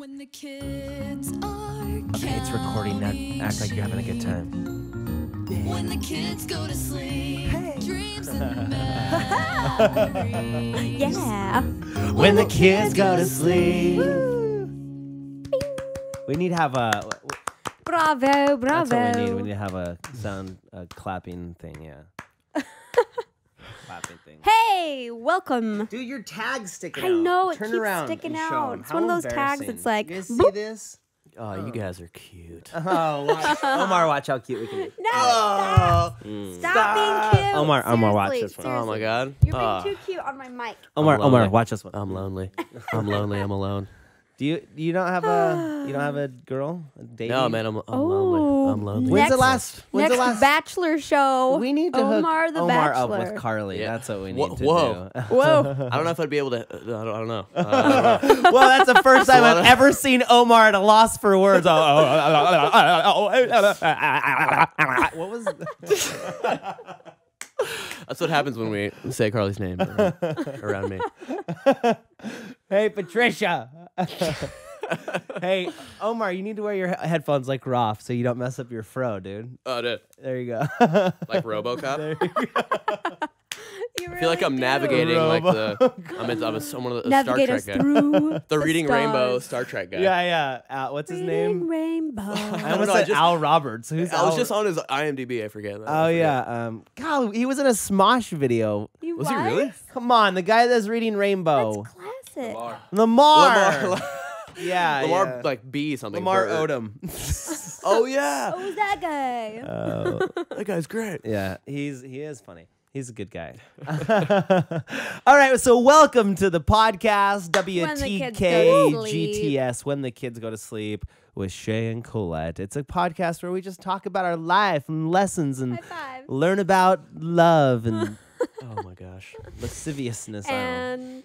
When the kids are Okay, it's recording now. Act like you're having a good time. When the kids go to sleep, dreams and memories. Yeah. When the kids go to sleep. We need to have a... Bravo, bravo. That's what we need. We need to have a sound clapping thing, yeah. Clapping thing. Hey, welcome. Dude, your tag's sticking I out. know, it Turn keeps around sticking and show out. 'em. It's How one of those tags embarrassing. that's like, You guys see boop. this? Oh, you guys are cute. Oh, watch. Omar, watch how cute we can be. No, stop. Stop being cute. Omar, watch Seriously, this one. Oh my God. You're being too cute on my mic. Omar, I'm lonely. watch this one. I'm lonely. I'm lonely. I'm alone. Do you don't have a girl? A date? No, man, I'm Oh. lonely. I'm lonely. When's the Next- last Next Bachelor show. We need to Omar hook the Omar up Bachelor. with Carly. Yeah. That's what we need Whoa- to whoa. do. Whoa. I don't know if I'd be able to. I don't know. Well, that's the first time lot I've of- ever seen Omar at a loss for words. What was? That's what happens when we say Carly's name around me. Hey, Patricia. Hey, Omar, you need to wear your headphones like Roth so you don't mess up your fro, dude. Oh, dude. There you go. Like RoboCop. There you go. I feel like I'm navigating like the. I'm someone of the Star Navigate Trek us guy. through The Reading stars. Rainbow Star Trek guy. Yeah. What's his name? Rainbow. I almost know, I said just- Al Roberts. Who's I was Al? just on his IMDb. I forget. Oh yeah. God, he was in a Smosh video. Was he really? Come on, the guy that's reading Rainbow. That's classic. Lamar. Yeah. Lamar, yeah. like B something. Lamar Bert. Odom. Oh yeah. Oh, who's that guy? That guy's great. Yeah, he is funny. He's a good guy. All right, so welcome to the podcast When the kids go to WTKGTS, When the Kids Go to Sleep, with Shay and Colette. It's a podcast where we just talk about our life and lessons and High five. learn about love and Oh my gosh. lasciviousness. And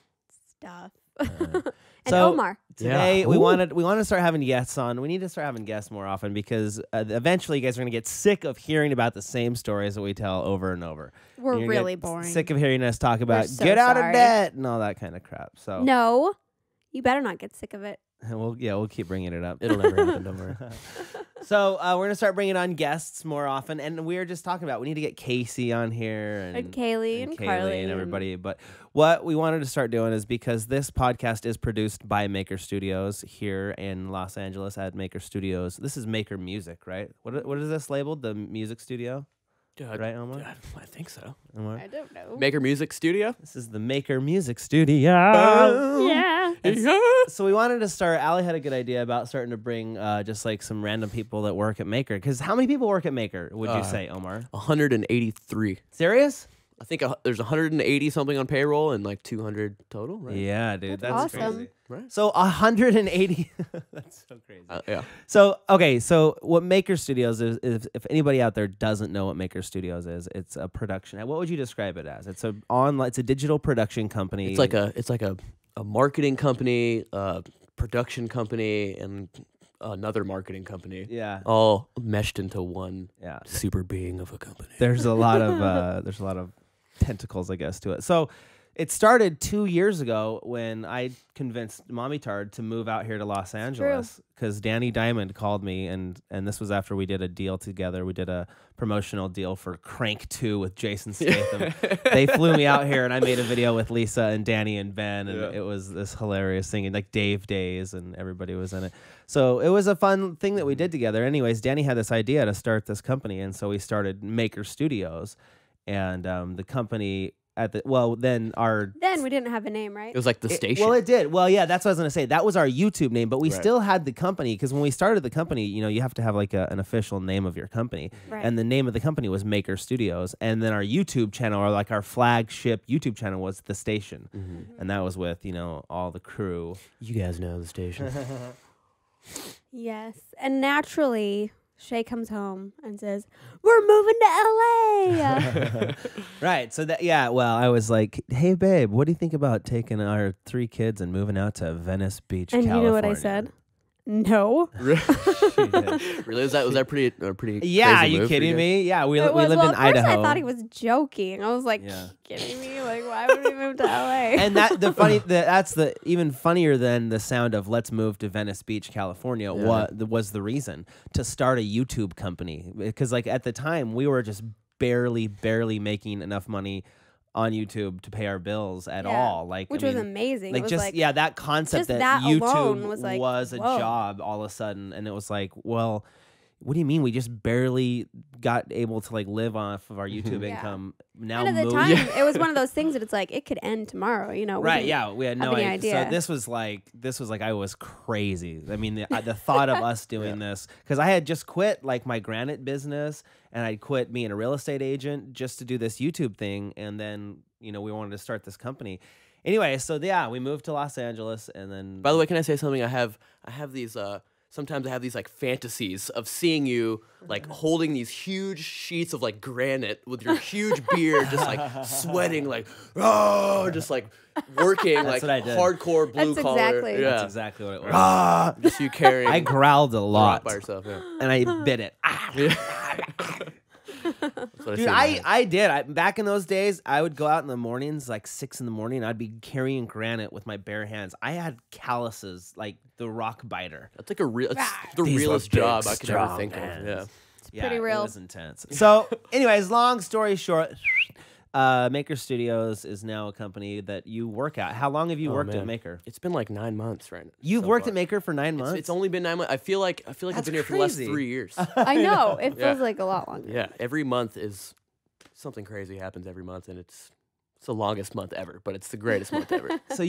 stuff. And So- Omar. Today Yeah. we Ooh. wanted to start having guests on. We need to start having guests more often because eventually you guys are going to get sick of hearing about the same stories that we tell over and over. We're And you're gonna really get boring. Sick of hearing us talk about so get out of sorry. debt and all that kind of crap. So No. You better not get sick of it. we'll keep bringing it up. It'll never happen. Don't worry. So we're gonna start bringing on guests more often, and we were just talking about we need to get Casey on here And Kaylee and Carly and everybody. But what we wanted to start doing is because this podcast is produced by Maker Studios here in Los Angeles at Maker Studios. This is Maker Music, right? What is this labeled? The music studio, right, Omar? I think so. Omar? I don't know. Maker Music Studio. This is the Maker Music Studio. Yeah. So we wanted to start. Allie had a good idea about starting to bring just like some random people that work at Maker. Because how many people work at Maker? Would you say, Omar? 183. Serious? I think there's 180 something on payroll and like 200 total, right? Yeah, dude, that's awesome. crazy. Right. So 180. That's so crazy. Yeah. So okay, so what Maker Studios is, if anybody out there doesn't know what Maker Studios is, it's a production. What would you describe it as? It's it's a digital production company. It's like a marketing company, production company, and another marketing company. Yeah. All meshed into one Yeah. super being of a company. There's a lot of tentacles, I guess, to it. So it started 2 years ago when I convinced Mommy Tard to move out here to Los Angeles because Danny Diamond called me, and this was after we did a deal together. We did a promotional deal for Crank 2 with Jason Statham. They flew me out here, and I made a video with Lisa and Danny and Ben, and it was this hilarious thing, and like Dave Days, and everybody was in it. So it was a fun thing that we did together. Anyways, Danny had this idea to start this company, and so we started Maker Studios, and the company then we didn't have a name, right? It was like the station. Well, it did. Well, yeah, that's what I was gonna say. That was our YouTube name, but we Right. still had the company because when we started the company, you have to have like an official name of your company, Right. and the name of the company was Maker Studios, and then our YouTube channel, or like our flagship YouTube channel, was the station, and that was with all the crew. You guys know the station. Yes. And naturally, Shay comes home and says, "We're moving to LA." Right. So well, I was like, "Hey, babe, what do you think about taking our 3 kids and moving out to Venice Beach, And California?" you know what I said? No. Really? Was that pretty? Yeah, are crazy you move for kidding guys? me? Yeah, we live Well, in at first Idaho. I thought he was joking. I was like, Yeah. kidding me? Like, Like, why would we move to LA? And that's the even funnier than the sound of let's move to Venice Beach, California. What was the reason to start a YouTube company? Because like at the time we were just barely making enough money on YouTube to pay our bills at all. Like, which was amazing. Like it was just like, that concept just that that YouTube alone was like, was a whoa. job all of a sudden, and it was like, well, what do you mean? We just barely got able to like live off of our YouTube income. Now, and at the time, it was one of those things that it's like it could end tomorrow. You know, right? Yeah, we had no any idea. idea. So this was like I was crazy. I mean, the thought of us doing this, because I had just quit like my granite business, and I'd quit being a real estate agent just to do this YouTube thing, and then we wanted to start this company. Anyway, so we moved to Los Angeles, and then. By the way, can I say something? I have these. Sometimes I have these like fantasies of seeing you like holding these huge sheets of like granite with your huge beard, just like sweating, like just like working like hardcore blue collar. That's exactly what it was. Just you carrying. I growled a lot by yourself, and I bit it. Dude, I did. Back in those days, I would go out in the mornings, like 6 in the morning. I'd be carrying granite with my bare hands. I had calluses like the rock biter. That's like the realest job I could ever think of. Yeah, it's pretty real. It was intense. So, anyways, long story short, Maker Studios is now a company that you work at. How long have you worked at Maker? It's been like 9 months, right? You've worked at Maker for 9 months. It's only been 9 months. I feel like I've been here for the last 3 years. I know it feels like a lot longer. Yeah, every month is something crazy happens every month, and it's the longest month ever, but it's the greatest month ever. So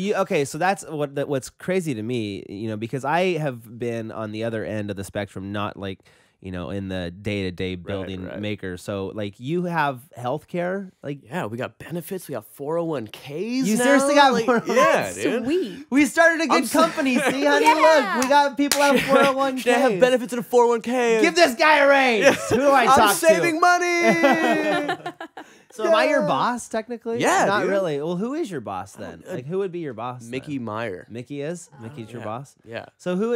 that's what's crazy to me, because I have been on the other end of the spectrum, not like in the day-to-day building Maker. So like you have healthcare, like we got benefits, we got 401ks. You seriously got 401ks? Yeah, dude. Sweet. We started a good company. See, honey, look, we got people have 401ks. They have benefits in a 401k. Give this guy a raise. Who do I talk to? I'm saving money. So am I your boss technically? Yeah, not dude. really. Well, who is your boss then? Like, who would be your boss? Mickey then? Meyer. Mickey is. Mickey's your boss. Yeah. So who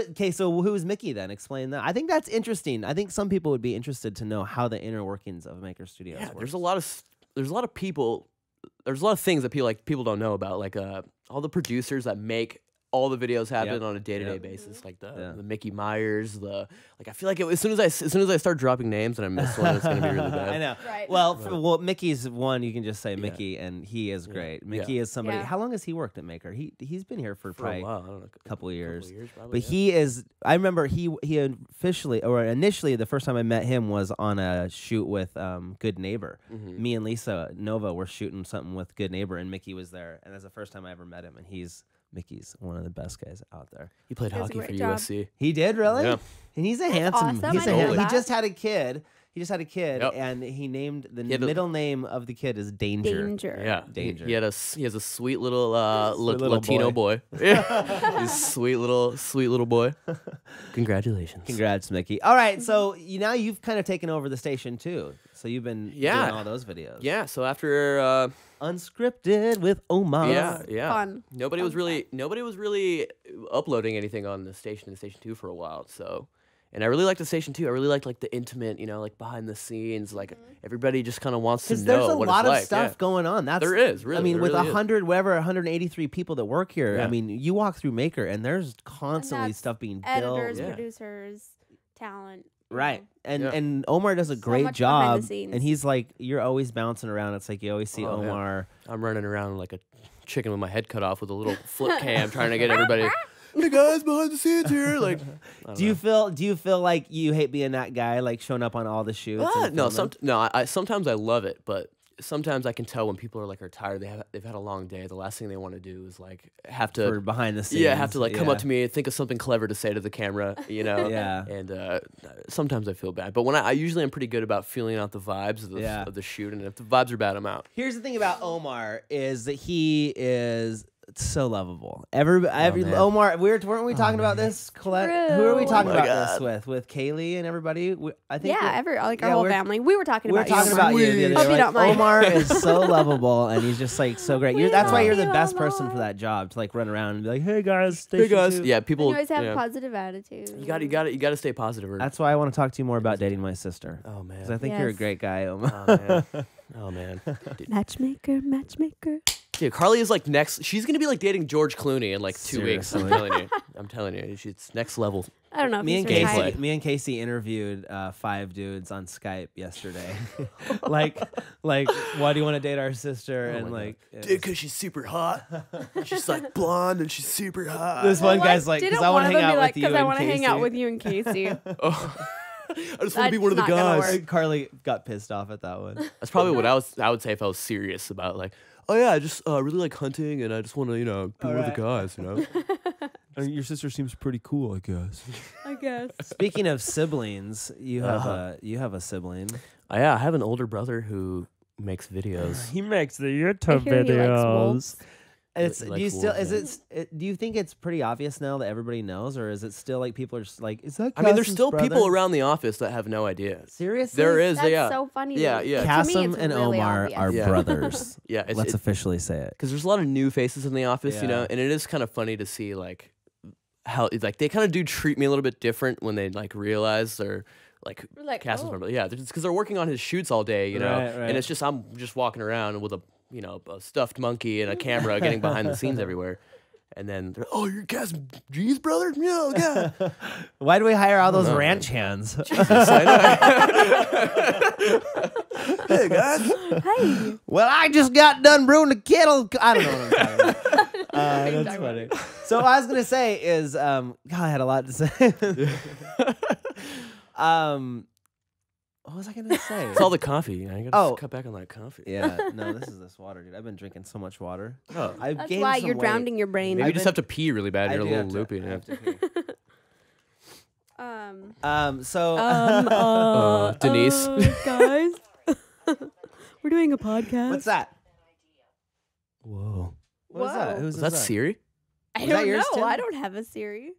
is Mickey then? Explain that. I think that's interesting. I think some people would be interested to know how the inner workings of Maker Studios work. There's a lot of people. There's a lot of things that people don't know about, like all the producers that make all the videos happen on a day-to-day basis, like the Mickey Myers, I feel like as soon as I start dropping names and I miss one, it's gonna be really bad. I know. Right. Well, Mickey's one. You can just say Mickey, and he is great. Mickey is somebody. Yeah. How long has he worked at Maker? He's been here for probably a while. I don't know, a couple of years. Probably, But he is. I remember he initially the first time I met him was on a shoot with Good Neighbor. Me and Lisa Nova were shooting something with Good Neighbor, and Mickey was there. And that's the first time I ever met him, and Mickey's one of the best guys out there. He played hockey for USC. He did, really? Yeah. And he's a handsome. awesome. He's I didn't know he that. just had a kid. Yep. And he named the middle name of the kid is Danger. Danger. Danger. He has a sweet little little Latino boy. Yeah. He's a sweet little boy. Congratulations. Congrats, Mickey. All right, so now you've kind of taken over the station too. So you've been doing all those videos. Yeah. So after Unscripted with OMAR. yeah. Fun. Nobody was really uploading anything on the Station 2 for a while. So, and I really liked the Station 2. I really liked like the intimate, like behind the scenes, like everybody just kind of wants to know there's a what lot it's of like. stuff going on. There is, really. I mean, there with really is. 183 people that work here. Yeah. I mean, you walk through Maker, and there's constantly that's stuff being Editors, built. producers, talent. Right. And Omar does a So great much behind job. the scenes. And he's like, you're always bouncing around. It's like you always see Omar. I'm running around like a chicken with my head cut off with a little flip cam, trying to get everybody. Hey guys, behind the scenes here. Like, Do you feel like you hate being that guy, like showing up on all the shoots? and no, filming? I sometimes I love it, but sometimes I can tell when people are tired. They've had a long day. The last thing they want to do is have to For behind the scenes. Yeah, have to come up to me and think of something clever to say to the camera, Yeah. And sometimes I feel bad, but when I usually am pretty good about feeling out the vibes of the shoot, and if the vibes are bad, I'm out. Here's the thing about Omar is that he is so lovable. Omar, weren't we talking about this, Colette? True. Who are we talking Oh my about God. this with Kaylee and everybody? I think Our whole family. We were talking we're about talking you. about you the other Hope day. you don't mind. Omar is so lovable, and he's just like so great. That's why love you're the you, best person Omar. for that job, to like run around and be like, "Hey guys, Hey guys, Station 2." yeah, And people. you always have yeah. a positive attitude. You got to stay positive. That's why I want to talk to you more about dating my sister. Oh man. Because I think you're a Yes. great guy, Omar. Oh man. Matchmaker. Dude, Carly is like next. She's gonna be like dating George Clooney in like 2 weeks. I'm Seriously. telling you. I'm telling you. She's next level. I don't know. If Me he's and retired. Casey, interviewed 5 dudes on Skype yesterday. like, why do you want to date our sister? And my like, it Dude, because she's super hot. She's like blonde and she's super hot. was- this one guy's like, because I want to hang out with you. Because I and want to hang Casey." out with you and Casey. I just want to be one of the That's not gonna guys. work. Carly got pissed off at that one. That's probably what I would say if I was serious about like, oh yeah, I just really like hunting and I just want to be one of the guys, Your sister seems pretty cool, I guess. I guess. Speaking of siblings, you have a sibling. Yeah, I have an older brother who makes videos. He makes the I YouTube hear he likes wolves. It's He do likes you still wolves, is it do you think it's pretty obvious now that everybody knows, or is it still like people are just like, is that I mean, there's Kassem's still brother? people around the office that have no idea. Seriously? There is, That's yeah. so funny. Yeah, yeah. To me, Kassem it's and really Omar obvious. are Yeah. brothers. Yeah, Let's officially say it. because there's a lot of new faces in the office, Yeah. and it is kind of funny to see like how like they kind of do treat me a little bit different when they like realize they're like We're like, Kassem's oh. my brother. Yeah, because they're working on his shoots all day, you know, Right, right. and it's just I'm just walking around with a stuffed monkey and a camera getting behind the scenes everywhere. And then they're, oh, you're KassemG's brother? Yeah, yeah. Why do we hire all those know, ranch hands? Hey guys. Hey. Well, I just got done brewing the kettle. I don't know what I'm talking about. That's talking funny. So what I was gonna say is, God, I had a lot to say. What was I gonna say? It's all the coffee. I gotta cut back on that coffee. Yeah, no, this water, dude. I've been drinking so much water. Oh. I've That's gained why some you're weight. drowning your brain. Maybe you just been- have to pee really bad. I You're a do little have to- loopy. I Yeah. have to pee. Um. So Denise. Guys, we're doing a podcast. what's that? Whoa. What is that? Whoa. Who's Was that Siri? I Was that don't yours, know. Tim? I don't have a Siri.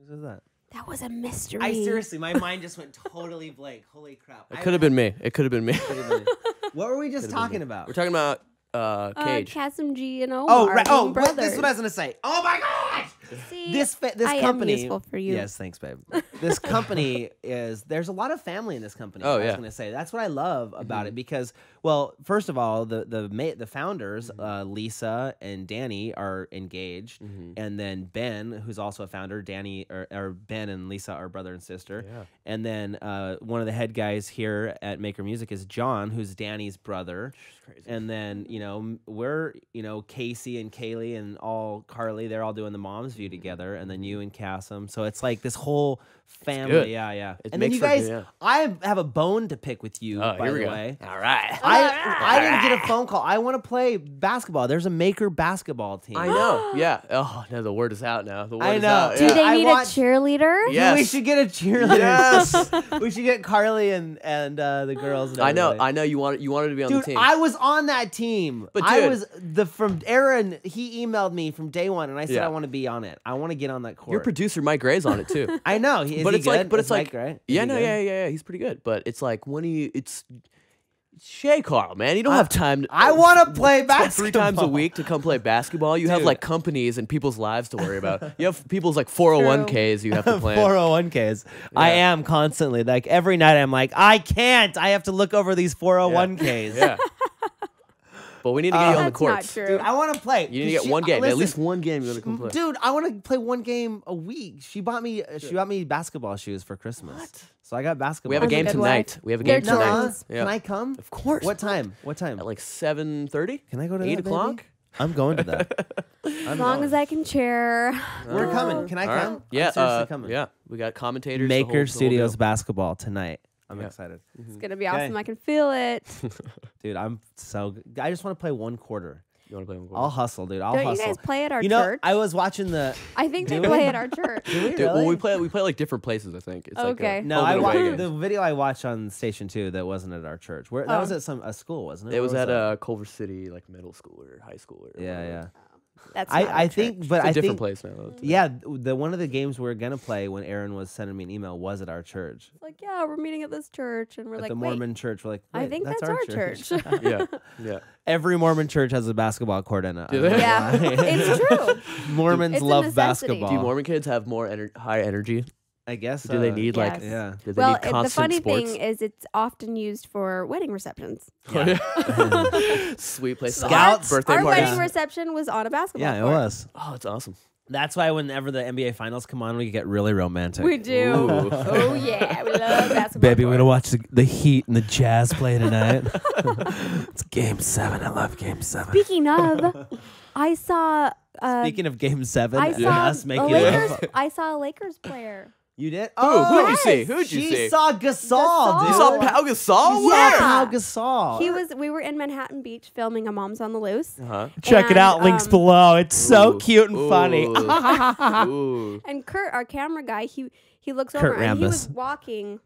Who's that? That was a mystery. I seriously, my mind just went totally blank. Holy crap! It could have been me. It could have been me. What were we just talking about? We're talking about Cage. KassemG and Omar. Oh, right. Oh, being what, brothers. this is what I was gonna say. Oh my gosh! See, This I company am useful for you. Yes, thanks, babe. This company there's a lot of family in this company. Oh, I was yeah. gonna say that's what I love about it because, well, first of all, the founders, Lisa and Danny, are engaged, and then Ben, who's also a founder, Danny or Ben and Lisa are brother and sister, Yeah. and then one of the head guys here at Maker Music is John, who's Danny's brother. Crazy. And then, we're, Casey and Kaylee and all Carly, they're all doing the Mom's View together. And then you and Kassem. So it's like this whole family. good. Yeah, yeah. It And then makes you for guys, good, yeah. I have a bone to pick with you, Oh, by here we the go. way. All right. I didn't get a phone call. I want to play basketball. There's a Maker basketball team. I know. Yeah. Oh, no, the word is out now. The word I is know. out. Do Yeah. they I need want- a cheerleader? Yeah. We Yes. should get a cheerleader. Yes. We should get Carly and the girls. And I know. everybody. I know. You wanted to be on Dude, the team. I was on that team. But I dude- was from Aaron. He emailed me from day one, and I said Yeah. I want to be on it. I want to get on that court. Your producer Mike Gray's on it too. I know. Is but he it's good? like, but Is it's like, Mike, right? Is yeah, he no, good? yeah, he's pretty good. But it's like when it's Shay Carl, man. You don't have time. I want to play basketball 3 times a week to come play basketball. You have Dude. like companies and people's lives to worry about. You have people's like 401ks you have to plan. 401ks. I am constantly like every night. I'm like, I can't. I have to look over these 401ks. Yeah. But we need to get you on the That's not courts. true. Dude, I want to play. You need to get one game. At least one game you're gonna come play. Dude, I want to play one game a week. She bought me basketball shoes for Christmas. What? So I got basketball. We have a That's a game good tonight. wife. We have a They're game tonight. chores. Yeah. Can I come? Of course. What time? What time? At like 7:30. Can I go to Eight that, baby? o'clock? I'm going to that. As long as I can cheer. We're coming. Can I All right. come? Yeah. I'm seriously coming. Yeah. We got commentators. Maker the whole Studios deal. basketball tonight. I'm Yeah. excited. It's going to be Okay. awesome. I can feel it. Dude, I'm so good. I just want to play one quarter. You want to play one? I'll hustle, dude. I'll Don't you hustle. guys play at our You know, church? I was watching the. I think they Do we? play at our church. Do we Dude, really? well, we play like different places. I think. It's Okay. Like No, home I and watched away games. the video I watched on Station 2 that wasn't at our church. Where that Oh. was at a school, wasn't it? It Where was at that? Culver City, like middle school or high school. Or Yeah, whatever. yeah. That's not our I church. think, but It's a I different think, place now. Though. yeah, the one of the games we were gonna play when Aaron was sending me an email was at our church, It's like, yeah, we're meeting at this church. And we're at like, the wait, Mormon church. We're like, I wait, think that's our church. Yeah. Yeah. Every Mormon church has a basketball court in it. Do I don't they? know Yeah, why. it's true. Mormons It's a love necessity. basketball. Do Mormon kids have more high energy? I guess. Do they need like? Yes. Yeah. Do they Well, need constant the funny sports? thing is, it's often used for wedding receptions. Sweet place. Scouts. birthday Our parties. wedding reception was on a basketball Yeah, it court. was. Oh, it's awesome. That's why whenever the NBA finals come on, we get really romantic. We do. Ooh. Oh yeah, we love basketball. Baby, we're court. gonna watch the Heat and the Jazz play tonight. It's Game 7. I love Game 7. Speaking of, I saw. Speaking of Game 7, I and saw us a making Lakers. love. I saw a Lakers player. You did? Who'd you see? yes. Who'd you She see? saw Gasol, dude. You saw Pau Gasol? She Yeah. saw Pau Gasol. We were in Manhattan Beach filming a Mom's on the Loose. Uh-huh. Check it And, out. Links below. It's so Ooh. cute and funny. Ooh. And Kurt, our camera guy, he looks Kurt over and he was Rambis. walking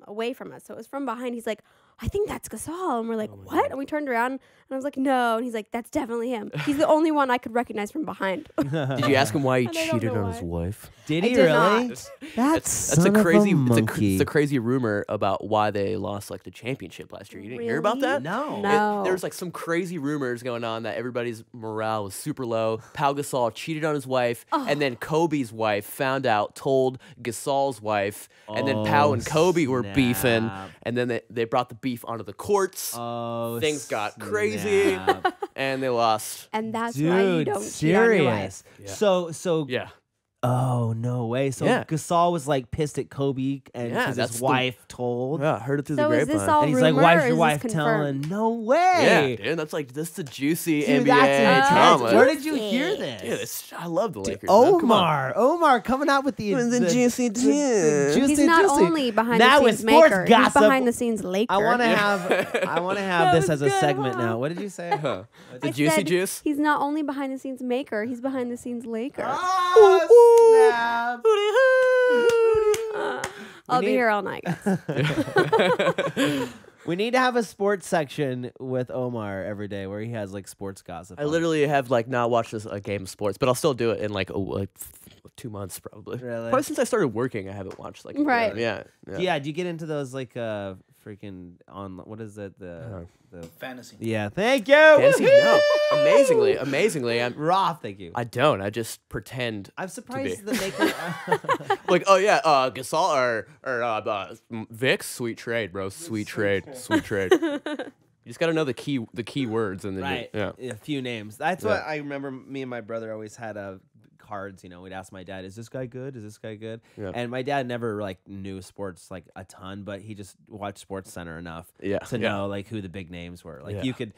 away from us. So it was from behind. He's like, I think that's Gasol. And we're like, Oh my what? God. And we turned around and I was like, no. And he's like, that's definitely him. He's the only one I could recognize from behind. Did you ask him why he And I don't cheated know on his why. wife? Did I he did really? not. That's a crazy monkey. it's a crazy rumor about why they lost like the championship last year. You didn't hear about Really? that? No. No. There was like some crazy rumors going on that everybody's morale was super low. Pau Gasol cheated on his wife, and then Kobe's wife found out, told Gasol's wife, and then Pau and Kobe were beefing, snap. and then they brought the beef onto the courts, Oh, Things got crazy. snap. and they lost. And that's why you Dude, don't cheat on your wife. serious. Yeah. So Yeah. oh no way. So Yeah. Gasol was like pissed at Kobe and Yeah, 'cause that's his the- wife told. Yeah, I heard it through So the is grapevine. this all And he's like, rumor why's or your is this wife confirmed? telling? No way. Yeah, dude, that's like this is the juicy Dude, NBA that's intense. drama. Where did you hear this? Dude, I love the Lakers. man. Come on. Omar coming out with the juicy the tea. He's juicy, not juicy. only behind Now the with scenes sports maker, he's gossip, behind the scenes Laker. I want to have That this was as a good, segment huh? now. What did you say? The I juicy said juice. He's not only behind the scenes maker, he's behind the scenes Laker. Oh, snap. I'll be need- here all night, guys. We need to have a sports section with Omar every day where he has like sports gossip. I on. literally have like not watched a game of sports, but I'll still do it in like 2 months probably. Really? Probably since I started working, I haven't watched like Right. Yeah. Yeah, do you get into those like freaking on what is it the Fantasy. yeah? Thank you. Fantasy? No. Amazingly, Roth, thank you. I don't. I just pretend. I'm surprised be. that they can. Like, oh yeah, Gasol or Vic, sweet trade, bro, sweet trade. You just gotta know the key words and then Right. yeah. A few names. That's Yeah. what I remember. Me and my brother always had cards. You know, we'd ask my dad, "Is this guy good? Is this guy good?" Yeah. And my dad never like knew sports like a ton, but he just watched Sports Center enough Yeah, to yeah. know like who the big names were. Like Yeah. you could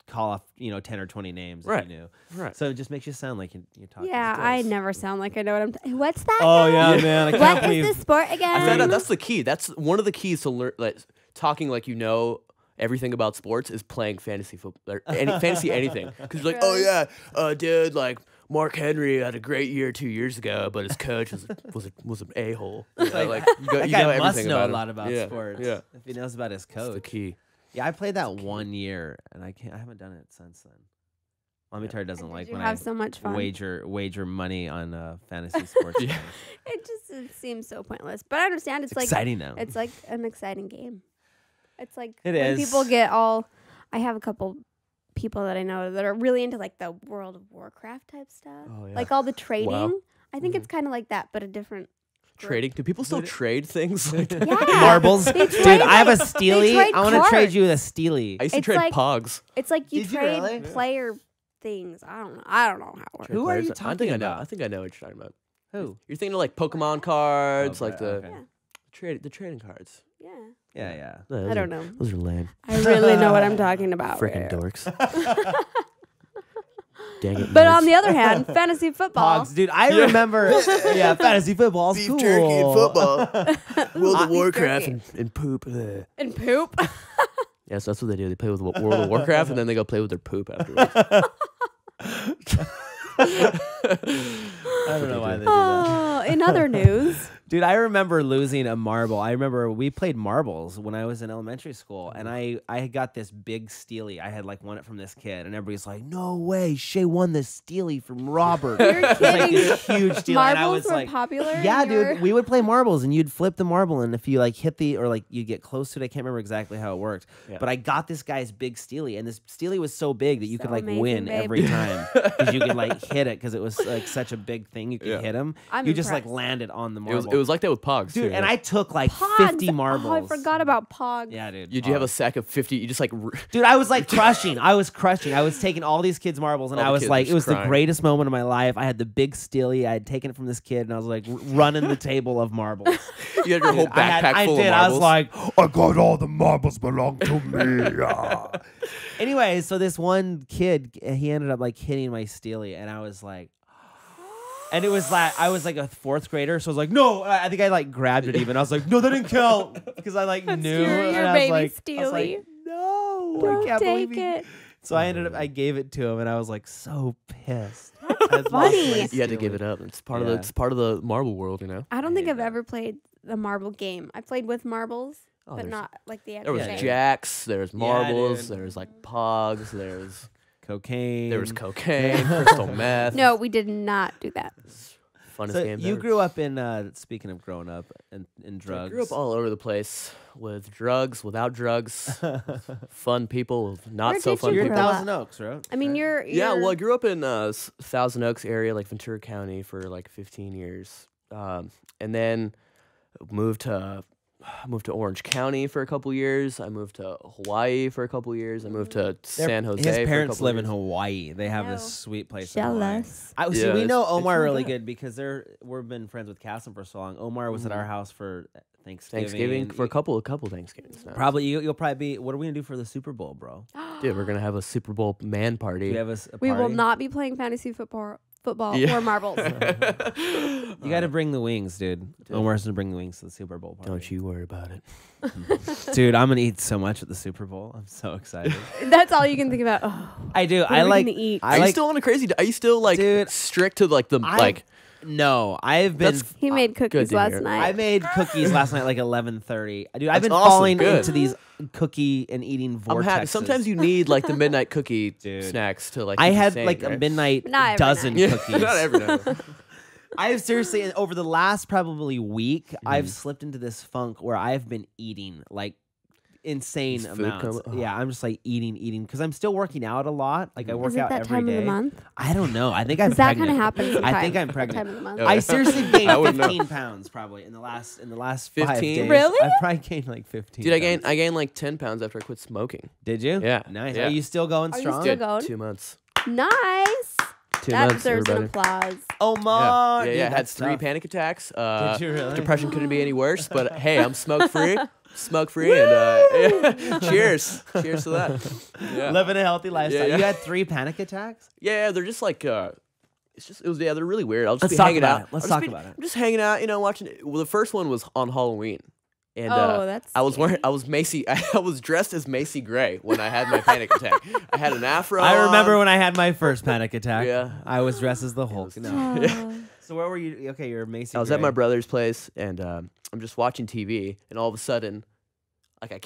call off 10 or 20 names Right. if you knew. Right. So it just makes you sound like you're talking. Yeah, to I us. never sound like I know what I'm. What's that? Oh guy? yeah, man! I can't What believe is this sport again? I found out that's the key. That's one of the keys to learn. Like talking like you know everything about sports is playing fantasy football or fantasy anything. Because you're like, oh yeah, dude, like Mark Henry had a great year 2 years ago, but his coach was an a-hole. You know, like you that you guy know must everything know about a him. lot about Yeah, sports. Yeah, If he knows about his that's the coach. key. Yeah, I played that 1 year, and I haven't done it since then. Mommy Tard doesn't Did like you when have I so much fun? wager money on fantasy sports. Yeah. It seems so pointless, but I understand it's like exciting now. it's like an exciting game. It's like It when is. people get all. I have a couple people that I know that are really into like the World of Warcraft type stuff, Oh, yeah. like all the trading. Wow. I think it's kind of like that, but a different. Trading? Do people still trade things? Like that? Yeah. Marbles, They dude. trade, I have a like- they Steely. trade I want to trade cards. you with a Steely. I used to It's trade like- Pogs. It's like you Did you trade really? player things. I don't know. I don't know how it works. Who are you I think talking I know. about? I think I know what you're talking about. Who? You're thinking of like Pokemon cards, Okay, like the okay. the trading cards. Yeah. Yeah. Those I are- don't know. Those are lame. I really know what I'm talking about. Freaking right? dorks. Dang it. But nerds. on the other hand, fantasy football. Pogs, dude. I remember. Yeah, fantasy football's Beef cool. jerky and football. World of Beef Warcraft jerky. and poop. Ugh. And poop. Yes, that's what they do. They play with World of Warcraft and then they go play with their poop afterwards. I don't know why they do that. Oh, in other news, Dude, I remember losing a marble. I remember we played marbles when I was in elementary school, and I got this big steely. I had like won it from this kid, and everybody's like, "No way, Shay won this steely from Robert." You're It was like kidding. this huge steely, and I Marbles was were like, popular. "Yeah, in your- dude." We would play marbles, and you'd flip the marble, and if you like hit the or like you get close to it, I can't remember exactly how it worked. Yeah. But I got this guy's big steely, and this steely was so big that you could So like amazing, win babe. every time because you could like hit it because it was like such a big thing. You could Yeah. hit him. I'm You just like impressed. landed on the It marble. was like that with Pogs. Dude, too, and yeah. I took like Pogs. 50 marbles. Oh, I forgot about Pogs. Yeah, dude. Did you have a Pogs. sack of 50? You just like. Dude, I was like crushing. I was crushing. I was taking all these kids' marbles, and All I the was kids like, were it was crying. the greatest moment of my life. I had the big steely. I had taken it from this kid, and I was like running the table of marbles. You had your whole backpack I full did. of I marbles. was like, I got all the marbles belong to me. Anyway, so this one kid, he ended up like hitting my steely, and I was like. And it was like I was like a fourth grader, so I was like, no. I think I like grabbed it even. I was like, no, that didn't count because I like knew. your and I baby was like, steely. no, I Don't can't take believe it. So I ended up, I gave it to him, and I was like so pissed. funny. you had to give it up. It's part of Yeah. it's part of the marble world, you know. I don't think hate I've that. ever played the marble game. I played with marbles, Oh, but there's- not like the There actual was Yeah, game. jacks. There's marbles. dude. There's like pogs. There's Cocaine. there was cocaine, crystal meth. No, we did not do that. Funnest So games you ever. grew up in. Speaking of growing up in I drugs. grew up all over the place with drugs, without drugs, fun people, with not Where so did fun you You're in grow people. up? Thousand Oaks, right? I mean, you're Yeah, well, I grew up in Thousand Oaks area, like Ventura County, for like 15 years, and then moved to Orange County for a couple years. I moved to Hawaii for a couple years. I moved to San Jose. His for a parents couple live in years. Hawaii. They have No. this sweet place. In Hawaii. jealous. See, Yeah, we know it's Omar not really bad. good because we've been friends with Kassem for so long. Omar was at our house for Thanksgiving for a couple Thanksgivings now. Probably you'll probably be. What are we gonna do for the Super Bowl, bro? Dude, we're gonna have a Super Bowl man Do party. we have a We will party? not be playing fantasy football Yeah. or marbles. You got to bring the wings, dude. Omar's gonna bring the wings to the Super Bowl party. Don't you worry about it. dude? I'm gonna eat so much at the Super Bowl. I'm so excited. That's all you can think about. Oh, I do. what I are we like. gonna eat? I Are you like. still on a crazy? Are you still like Dude, strict to like the I- like? No, I've been. That's He made cookies to last hear. night. I made cookies last night, like 11:30. Dude, I've That's been awesome, falling good. into these cookie and eating vortexes. I'm happy. Sometimes you need like the midnight cookie Dude. snacks to like. I keep you had sane, like a right? midnight Not every dozen night. cookies. Not every night. I have seriously, over the last probably week, I've slipped into this funk where I've been eating like insane This food amounts. coma- Yeah, I'm just like eating because I'm still working out a lot. Like I work Is it out that every time day. of the month? I don't know. I think I'm Because that pregnant. kind of happens. I think sometimes, I'm that pregnant. time of the month. Yeah. I seriously gained I wouldn't know. 15 pounds probably in the last 5 15? days. Really? I probably gained like 15. Dude, I pounds. gained like 10 pounds after I quit smoking. Did you? Yeah. Nice. Yeah. Are you still going Are you strong? still Good. going? 2 months. Nice. 2 That months, deserves everybody. an applause. Omar. Yeah, Dude, yeah. I had that's 3 tough. panic attacks. Did you really? Depression couldn't be any worse. But hey, I'm smoke free. Smoke free and cheers. Cheers to that. Yeah. Living a healthy lifestyle. yeah. You had 3 panic attacks? Yeah, they're just like they're really weird. I'll just Let's be talk hanging about out. it. Let's I'll just talk be- about it. I'm just hanging out, watching. Well, the first one was on Halloween, and Oh, that's I was wearing. I was Macy. I was dressed as Macy Gray when I had my panic attack. I had an afro. I remember on. when I had my first panic attack. Yeah. I was dressed as the Hulk. was- No. Oh. So where were you? Okay, you're Macy. I was at Gray. my brother's place, and I'm just watching TV, and all of a sudden, like I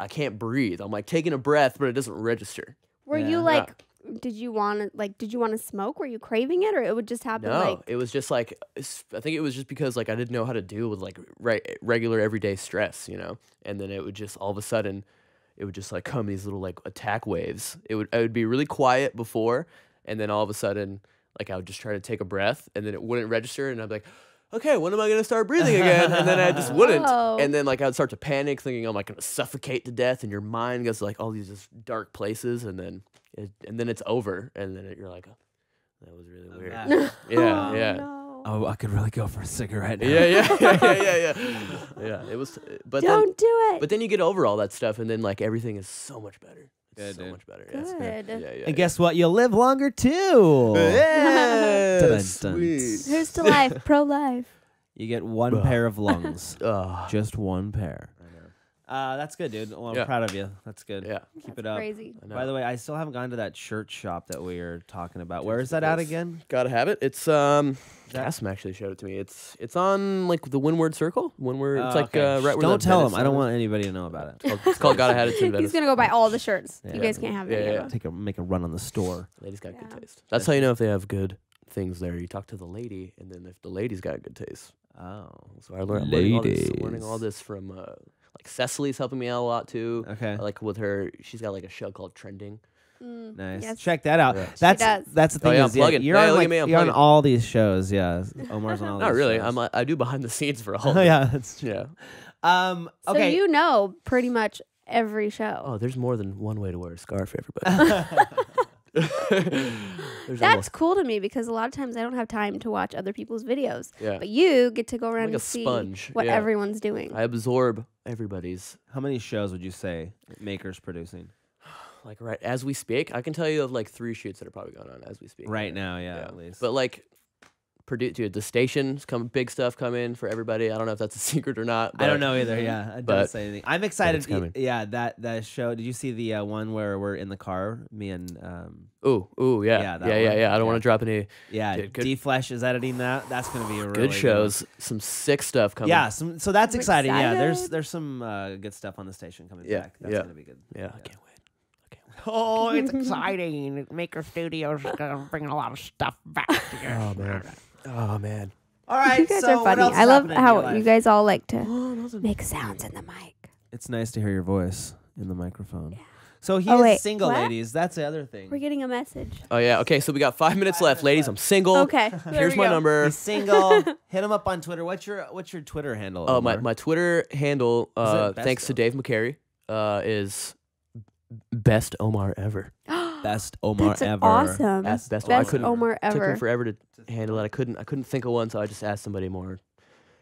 can't breathe. I'm like taking a breath, but it doesn't register. Were Yeah. you like? Did you want to smoke? Were you craving it, or it would just happen? No, Like it was just like I think it was just because like I didn't know how to deal with like regular everyday stress, and then it would just all of a sudden, it would just like come these little like attack waves. I would be really quiet before, and then all of a sudden, like I would just try to take a breath, and then it wouldn't register, and I'd be like, okay, when am I gonna start breathing again? And then I just wouldn't, Oh. and then like I would start to panic, thinking I'm like gonna suffocate to death, and your mind goes to, like all these just dark places, and then it's over, and then you're like, oh, that was really weird. Yeah. Yeah, oh, yeah. No. Oh, I could really go for a cigarette now. Yeah. It was, but Don't do it. then you get over all that stuff, and then like everything is so much better. It's Good, so dude. much better. Yeah, it's Good. Yeah. And guess what? You'll live longer too. Yeah, Dun, dun, sweet. Here's to life, pro life. You get one pair of lungs. Oh, Just one pair. That's good, dude. Well, I'm Yeah. proud of you. That's good. Yeah. Keep it up. Crazy. I know. By the way, I still haven't gone to that shirt shop that we were talking about. Where is that at again? Gotta have it. It's Kassem actually showed it to me. It's on like the Windward Circle. Windward. It's like right where Don't the tell Venice them. I don't sign want anybody to know about it. is. It's called Gotta Have It in Venice. He's gonna go buy all the shirts. Yeah. You guys can't have Yeah, any yeah. of them. Make a run on the store. Ladies got good Yeah. taste. That's how you know if they have good things there. You talk to the lady, and then if the lady's got good taste. Oh, So I'm learning Ladies. all this from like Cecily's helping me out a lot too. okay. Like with her, she's got like a show called Trending. Nice. Yes. Check that out. Yeah. That's does. that's the thing. Oh, yeah, is, I'm plugging. You're Yeah, on look like, at me, I'm you're on plugging. all these shows. Yeah, Omar's on all. Not these really. shows. I do behind the scenes for all. Oh yeah, that's true. Yeah. So Okay. you know pretty much every show. Oh, there's more than one way to wear a scarf, everybody. There's That's almost, cool to me because a lot of times I don't have time to watch other people's videos. yeah. But you get to go around like a and see sponge. what yeah. everyone's doing. I absorb everybody's. How many shows would you say Maker's producing Like right as we speak, I can tell you of like 3 shoots that are probably going on as we speak. right now? Yeah, at least. But like, dude, the stations big stuff come in for everybody. I don't know if that's a secret or not. I don't but know either. Yeah, I don't but- say anything. I'm excited. it's coming. Yeah, that show. Did you see the one where we're in the car? Me and Ooh, Yeah, yeah, that yeah, one. yeah. I don't want Yeah. to drop any yeah, Dude, good- D Flesh is editing that. That's gonna be a really good shows. Some sick stuff coming. Yeah, so that's I'm exciting. Yeah, excited. there's some good stuff on the station coming Yeah, back. That's yeah. gonna be good. yeah. I can't wait. Oh, it's exciting. Maker Studios is gonna bring a lot of stuff back here. Oh man. Oh man. All right, You guys so are what funny. else is I love happening in how your you life? guys all like to Oh, make sounds in the mic. It's nice to hear your voice in the microphone. So he Oh, is wait, single, what? ladies. That's the other thing. We're getting a message. Oh yeah. Okay, so we got 5 minutes left, ladies. I'm single. Okay. there Here's we my go. number. He's single. Hit him up on Twitter. What's your Twitter handle? Oh, Omar? my Twitter handle, it Best thanks to O- Dave McCary, is best Omar ever. Best Omar That's ever. awesome. Best Best I couldn't- Omar Took ever. me forever to handle it. I couldn't think of one, so I just asked somebody more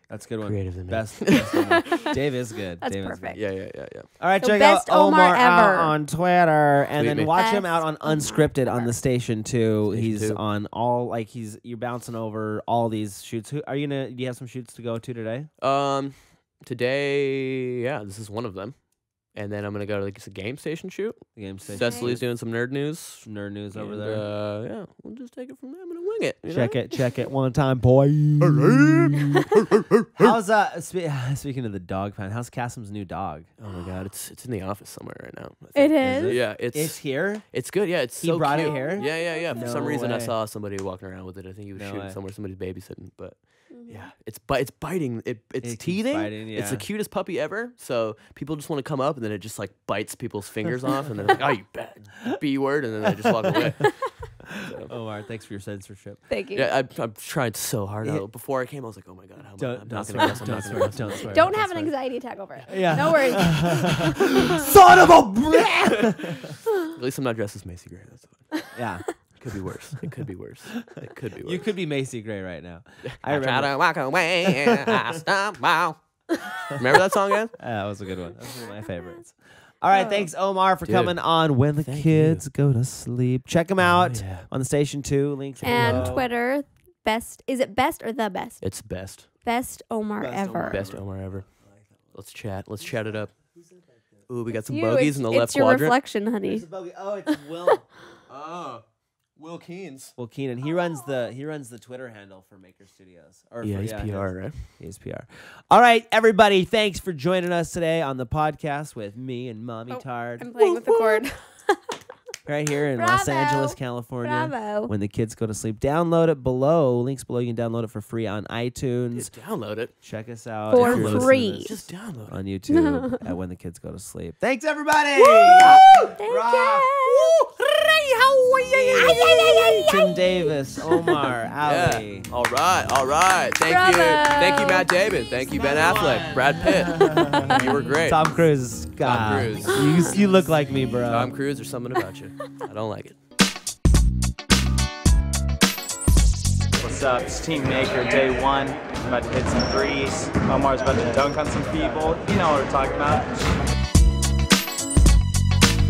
That's a good one. creative than me. Best Omar. Dave is good. That's Dave is perfect. good. Yeah. All right, So check best out Omar Omar out ever. on Twitter, and Tweet then me. watch him out Best on Unscripted on the station too. Station He's 2. on all you're bouncing over all these shoots. Do you have some shoots to go to today? Today, yeah, this is one of them. And then I'm gonna go to like a game station shoot. The game station. Cecily's doing some nerd news. Nerd news over And, there. yeah, we'll just take it from there. I'm gonna wing it. you Check know? it one time, boy. How's speaking of the dog pound? How's Kassem's new dog? Oh my god, it's in the office somewhere right now. I It think. is. it? Yeah, It's here. It's good. Yeah, it's He so brought it cute. here? Yeah. For No some reason, I way. saw somebody walking around with it. I think he was No shooting way. somewhere. Somebody's babysitting. But Mm-hmm. yeah, it's biting. It's keeps teething. biting, It's the yeah. cutest puppy ever. So people just want to come up, and then it just like bites people's fingers off, and they're like, "Oh, you bad B word," and then they just walk away. So, Omar, thanks for your censorship. Thank you. yeah, I'm trying so hard. Yeah. Before I came, I was like, "Oh my god, how am I? I'm Don't not swear. gonna guess. I'm Don't not swear. gonna guess." Don't swear. Don't have an anxiety attack over it. Yeah. No worries. Son of a. At least I'm not dressed as Macy Gray. That's fine. Yeah. It could be worse. It could be worse. It could be worse. You could be Macy Gray right now. I I try remember. to walk away. I stop. Wow. Remember that song, guys? That was a good one. That's one of my favorites. All right, Oh. thanks Omar for Dude, coming on When the thank Kids Go to Sleep. Check him out yeah. on the station too. Links And below. Twitter, best. Is it best or the best? It's best. Best Omar Best ever. Omar. Best Omar ever. Let's chat. Let's chat it up. Ooh, we got some You, bogeys in the left it's your quadrant. reflection, honey. Oh, it's Will. Oh, Will Keynes. Will Keenan. He runs the Twitter handle for Maker Studios. Or Yeah, for, he's PR, right? He's PR. All right, everybody. Thanks for joining us today on the podcast with me and Mommy Tard. I'm playing with the cord. Right here in Los Bravo. Angeles, California. Bravo. When the Kids Go to Sleep. Download it below. Links below. You can download it for free on iTunes. Just download it. Check us out For if you're listening to free. this Just download it. on YouTube at When the Kids Go to Sleep. Thanks, everybody. Thank Rock. you. Tim Davis, Omar, Yeah. Ali. All right. Thank Bravo. you, Matt Damon. Thank you, Ben Affleck, Brad Pitt. You were great. Tom Cruise. God. Cruise. You look like me, bro. Tom Cruise, there's something about you. I don't like it. What's up? It's Team Maker, day one. I'm about to hit some threes. Omar's about to dunk on some people. You know what we're talking about.